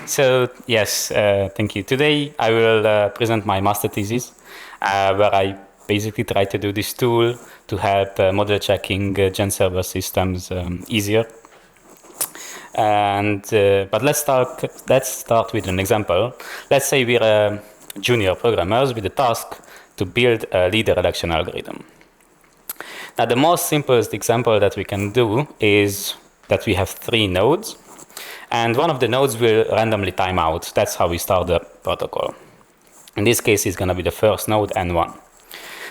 So yes, thank you. Today I will present my master thesis, where I basically try to do this tool to help model checking GenServer systems easier. And but let's start with an example. Let's say we're junior programmers with the task to build a leader election algorithm. Now, the most simplest example that we can do is that we have 3 nodes, and one of the nodes will randomly time out. That's how we start the protocol. In this case, it's going to be the first node, N1.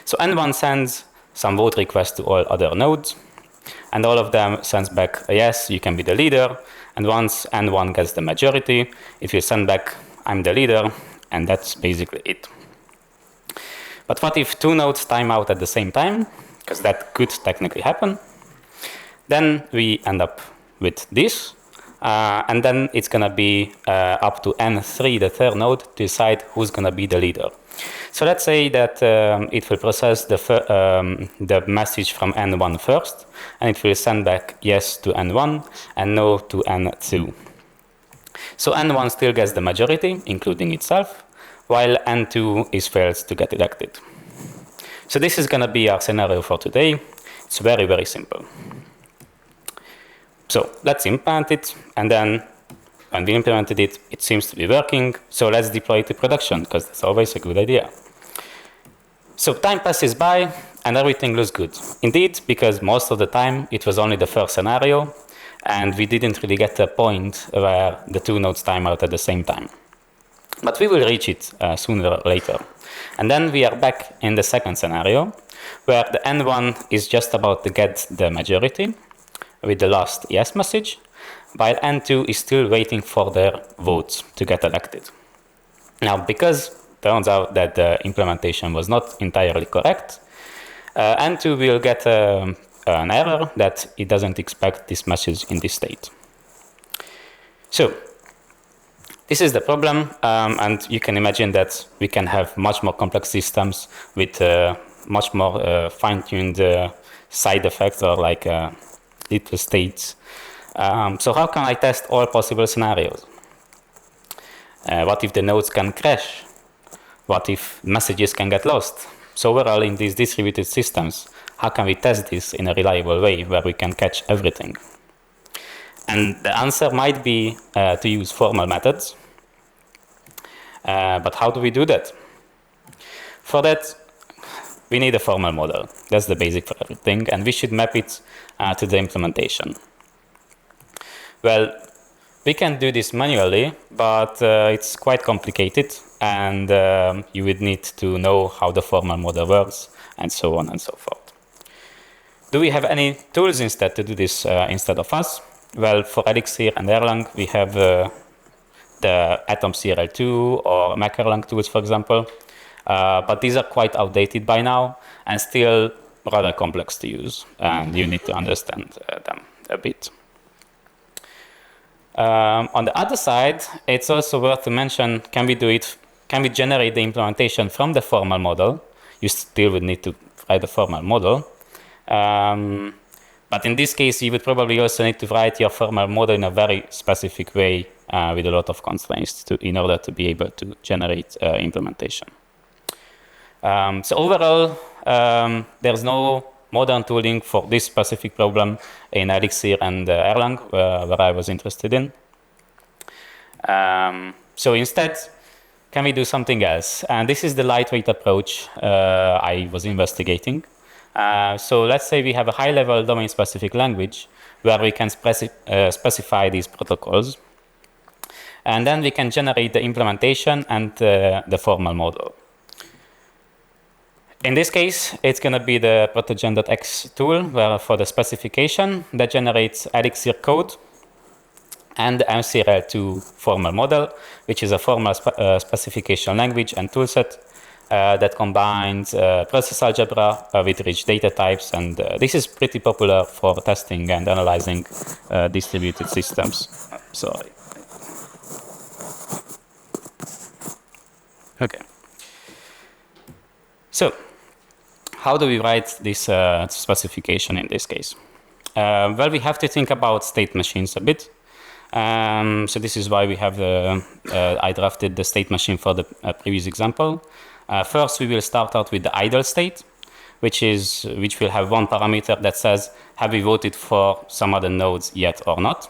So N1 sends some vote requests to all other nodes, and all of them sends back a yes, you can be the leader. And once N1 gets the majority, it will send back, I'm the leader, and that's basically it. But what if 2 nodes time out at the same time? Because that could technically happen. Then we end up with this. And then it's going to be up to N3, the third node, to decide who's going to be the leader. So let's say that it will process the message from N1 first, and it will send back yes to N1 and no to N2. So N1 still gets the majority, including itself, while N2 is failed to get elected. So this is going to be our scenario for today. It's very, very simple. So let's implement it, and then when we implemented it, it seems to be working. So let's deploy it to production, because that's always a good idea. So time passes by, and everything looks good. Indeed, because most of the time it was only the first scenario, and we didn't really get to a point where the 2 nodes time out at the same time. But we will reach it sooner or later. And then we are back in the second scenario, where the N1 is just about to get the majority with the last yes message, while N2 is still waiting for their votes to get elected. Now, because it turns out that the implementation was not entirely correct, N2 will get an error that it doesn't expect this message in this state. So this is the problem, and you can imagine that we can have much more complex systems with much more fine-tuned side effects or like little states. So how can I test all possible scenarios? What if the nodes can crash? What if messages can get lost? So overall, in these distributed systems, how can we test this in a reliable way where we can catch everything? And the answer might be to use formal methods. But how do we do that? For that, we need a formal model. That's the basic for everything, and we should map it to the implementation. Well, we can do this manually, but it's quite complicated, and you would need to know how the formal model works, and so on and so forth. Do we have any tools instead to do this instead of us? Well, for Elixir and Erlang, we have the Atom CRL2 or Mac-Erlang tools, for example. But these are quite outdated by now and still rather complex to use, and you need to understand them a bit. On the other side, it's also worth to mention, can we generate the implementation from the formal model? You still would need to write a formal model. But in this case, you would probably also need to write your formal model in a very specific way with a lot of constraints in order to be able to generate implementation. So overall, there's no modern tooling for this specific problem in Elixir and Erlang, where I was interested in. So instead, can we do something else? And this is the lightweight approach I was investigating. So let's say we have a high-level domain-specific language where we can specify these protocols. And then we can generate the implementation and the formal model. In this case, it's going to be the ProtoGen.ex tool where for the specification that generates Elixir code and the MCRL2 formal model, which is a formal specification language and toolset that combines process algebra with rich data types. And this is pretty popular for testing and analyzing distributed systems. Sorry. Okay. So, how do we write this specification in this case? Well, we have to think about state machines a bit. So this is why we have I drafted the state machine for the previous example. First, we will start out with the idle state, which will have one parameter that says, have we voted for some other nodes yet or not?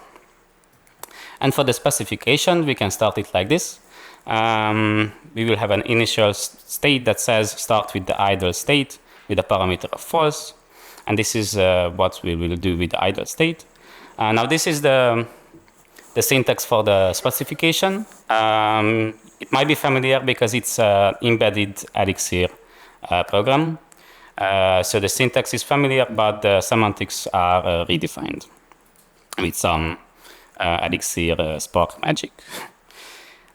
And for the specification, we can start it like this. We will have an initial state that says start with the idle state with a parameter of false. And this is what we will do with the idle state. Now this is the syntax for the specification. It might be familiar because it's an embedded Elixir program. So the syntax is familiar, but the semantics are redefined with some Elixir Spark magic.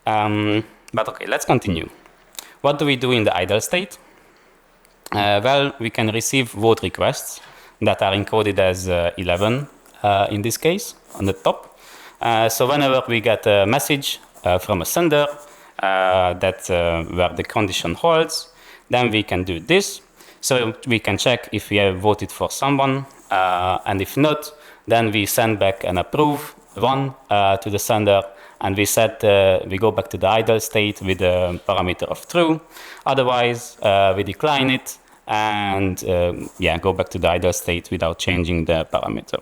But okay, let's continue. What do we do in the idle state? Well, we can receive vote requests that are encoded as 11 in this case on the top. So whenever we get a message from a sender where the condition holds, then we can do this. So we can check if we have voted for someone, and if not, then we send back an approve one to the sender, and we go back to the idle state with a parameter of true. Otherwise, we decline it and go back to the idle state without changing the parameter.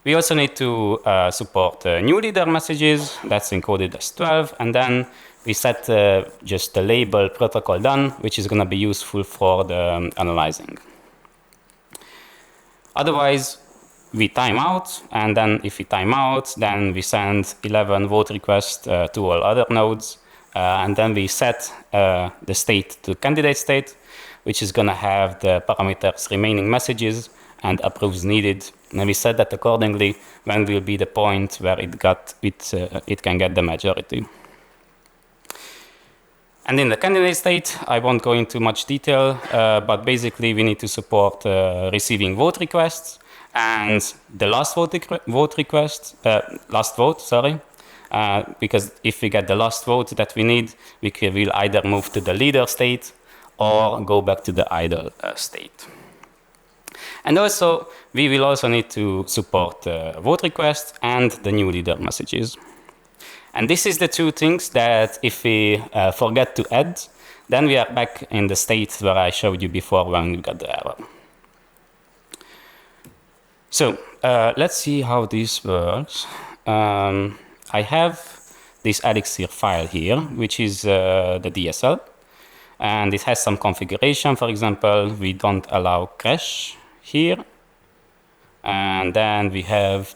We also need to support new leader messages. That's encoded as 12, and then we set just the label protocol done, which is going to be useful for the analyzing. Otherwise, we time out, and then if we time out, then we send 11 vote requests to all other nodes, and then we set the state to candidate state, which is going to have the parameters remaining messages and approves needed, and we set that accordingly when will be the point where it can get the majority. And in the candidate state, I won't go into much detail, but basically we need to support receiving vote requests and the last vote request, because if we get the last vote that we need, we will either move to the leader state or go back to the idle state. And also, we will also need to support vote requests and the new leader messages. And this is the two things that if we forget to add, then we are back in the state where I showed you before when we got the error. So let's see how this works. I have this Elixir file here, which is the DSL. And it has some configuration. For example, we don't allow cache here. And then we have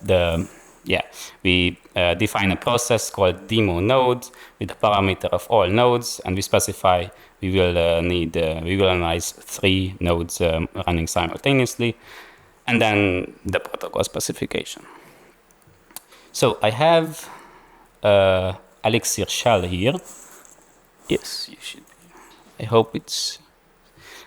we define a process called demo node with the parameter of all nodes, and we specify we will analyze 3 nodes running simultaneously, and then the protocol specification. So I have Elixir shell here. Yes, you should be. I hope it's.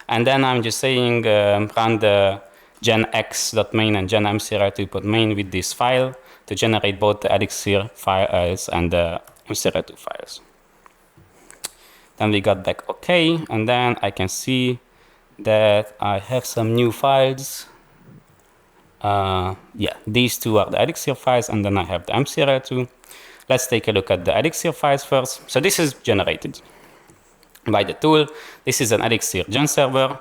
And then I'm just saying run the genx.main and genmcr2.main with this file to generate both the Elixir files and the mcr2 files. Then we got back OK, and then I can see that I have some new files. These two are the Elixir files, and then I have the mcr2. Let's take a look at the Elixir files first. So this is generated by the tool. This is an Elixir GenServer.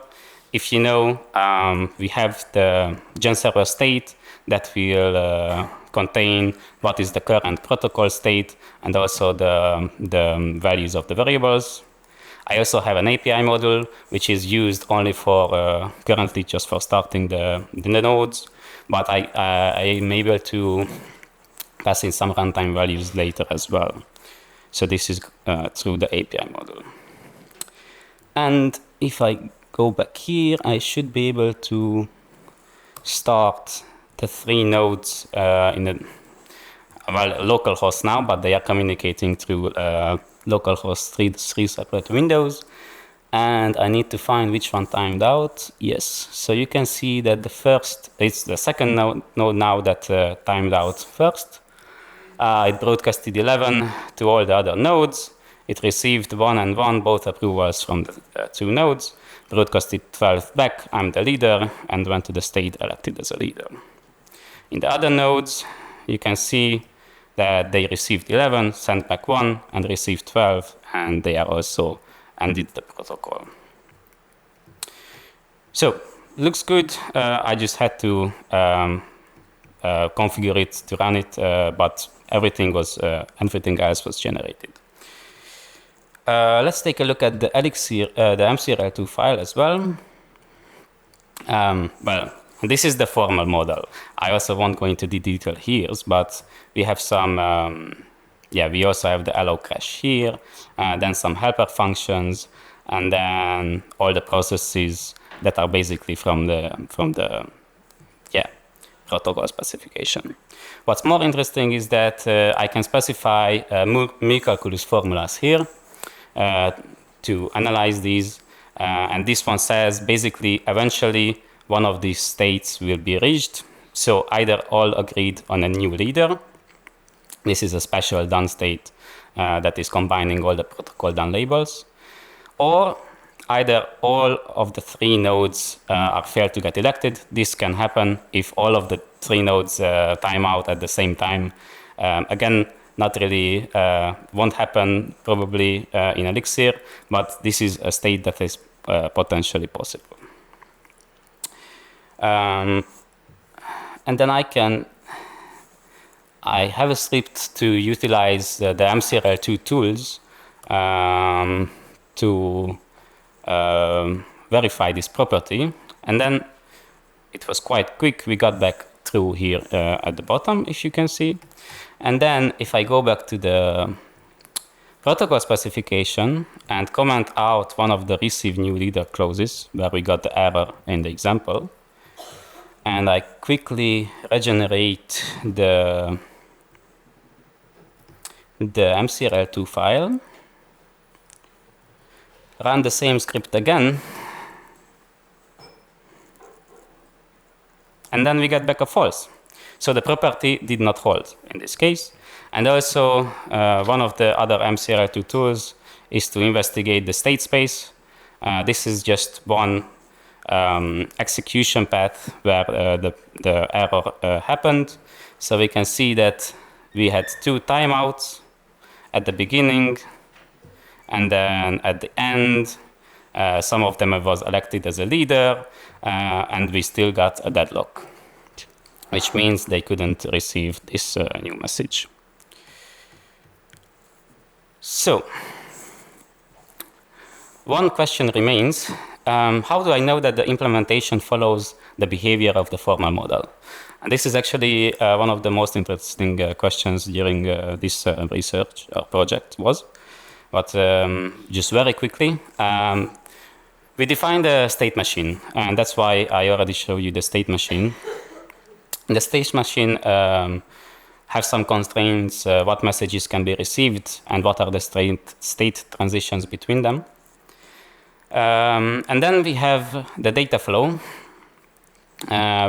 If you know, we have the GenServer state that will contain what is the current protocol state and also the values of the variables. I also have an API module which is used only for currently just for starting the nodes, but I am able to pass in some runtime values later as well. So this is through the API module. And if I go back here, I should be able to start the 3 nodes in the localhost now, but they are communicating through localhost 3 separate windows. And I need to find which one timed out. Yes, so you can see that it's the second node now that timed out first. It broadcasted 11 to all the other nodes. It received 1 and 1, both approvals from the 2 nodes. Broadcasted 12 back, I'm the leader, and went to the state elected as a leader. In the other nodes, you can see that they received 11, sent back 1, and received 12, and they are also ended the protocol. So, looks good. I just had to configure it to run it, but everything else was generated. Let's take a look at the Elixir, the MCRL2 file as well. Well, this is the formal model. I also won't go into the detail here, but we have some, we also have the allow cache here, then some helper functions, and then all the processes that are basically from the protocol specification. What's more interesting is that I can specify mu-calculus formulas here to analyze these, and this one says basically eventually one of these states will be reached. So either all agreed on a new leader. This is a special done state that is combining all the protocol done labels, or either all of the 3 nodes are failed to get elected. This can happen if all of the 3 nodes time out at the same time. Again, not really won't happen probably in Elixir, but this is a state that is potentially possible. And then I have a script to utilize the MCRL2 tools to verify this property, and then it was quite quick. We got back through here at the bottom, if you can see. And then if I go back to the protocol specification and comment out one of the receive new leader clauses where we got the error in the example, and I quickly regenerate the MCRL2 file, run the same script again, and then we get back a false. So the property did not hold in this case. And also one of the other MCRL2 tools is to investigate the state space. This is just one execution path where the error happened. So we can see that we had 2 timeouts at the beginning, and then at the end, some of them was elected as a leader, and we still got a deadlock, which means they couldn't receive this new message. So, one question remains. How do I know that the implementation follows the behavior of the formal model? And this is actually one of the most interesting questions during this research or project was. But just very quickly, we defined a state machine, and that's why I already showed you the state machine. The state machine has some constraints, what messages can be received, and what are the state transitions between them. And then we have the data flow,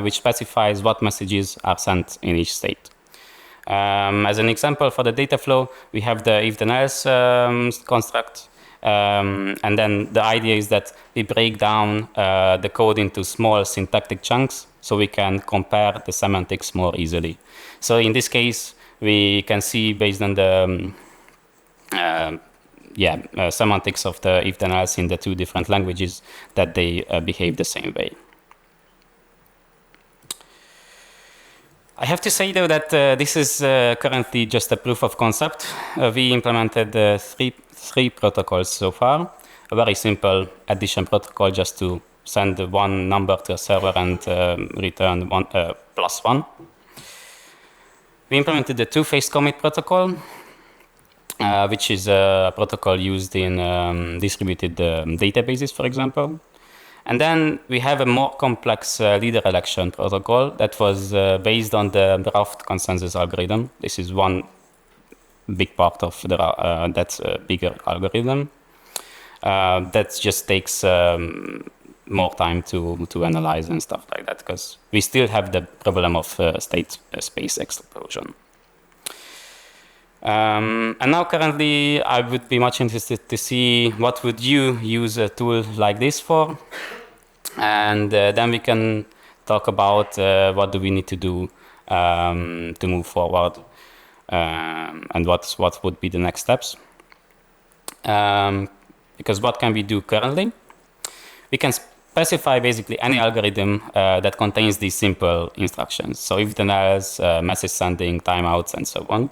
which specifies what messages are sent in each state. As an example for the data flow, we have the if-then-else construct. And then the idea is that we break down the code into small syntactic chunks so we can compare the semantics more easily. So in this case, we can see based on the semantics of the if-then-else in the 2 different languages that they behave the same way. I have to say, though, that this is currently just a proof of concept. We implemented three protocols so far. A very simple addition protocol just to send 1 number to a server and return +1. We implemented the 2-phase commit protocol, which is a protocol used in distributed databases, for example. And then we have a more complex leader election protocol that was based on the draft consensus algorithm. This is one big part of that bigger algorithm. That just takes more time to analyze and stuff like that, because we still have the problem of state space explosion. And now currently I would be much interested to see what would you use a tool like this for, and then we can talk about what do we need to do to move forward, and what would be the next steps. Because what can we do currently? We can specify basically any algorithm that contains these simple instructions. So if then else, message sending, timeouts, and so on.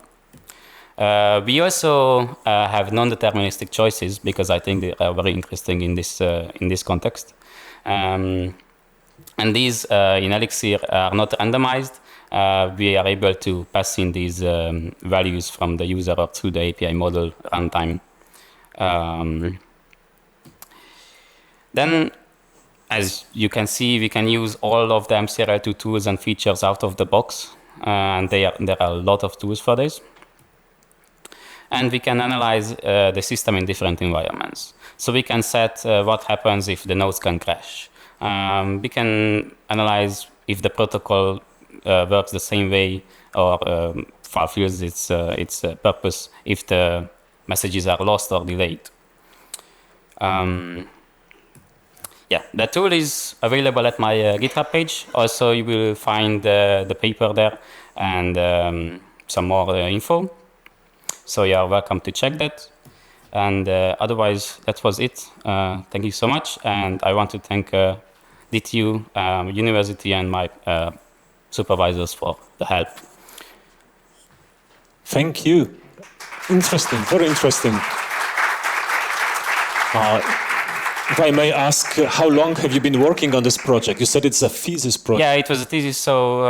We also have non-deterministic choices because I think they are very interesting in this context. And these in Elixir are not randomized. We are able to pass in these values from the user or through the API model runtime. Then, as you can see, we can use all of the MCRL2 tools and features out of the box, and there are a lot of tools for this. And we can analyze the system in different environments. So we can set what happens if the nodes can crash. We can analyze if the protocol works the same way or fulfills its purpose if the messages are lost or delayed. Yeah, the tool is available at my GitHub page. Also, you will find the paper there and some more info. So you are welcome to check that. And otherwise, that was it. Thank you so much. And I want to thank DTU University and my supervisors for the help. Thank you. Interesting, very interesting. If I may ask, how long have you been working on this project? You said it's a thesis project. Yeah, it was a thesis, so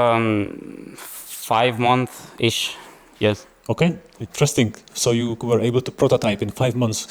5 months-ish, yes. Okay, interesting. So you were able to prototype in 5 months.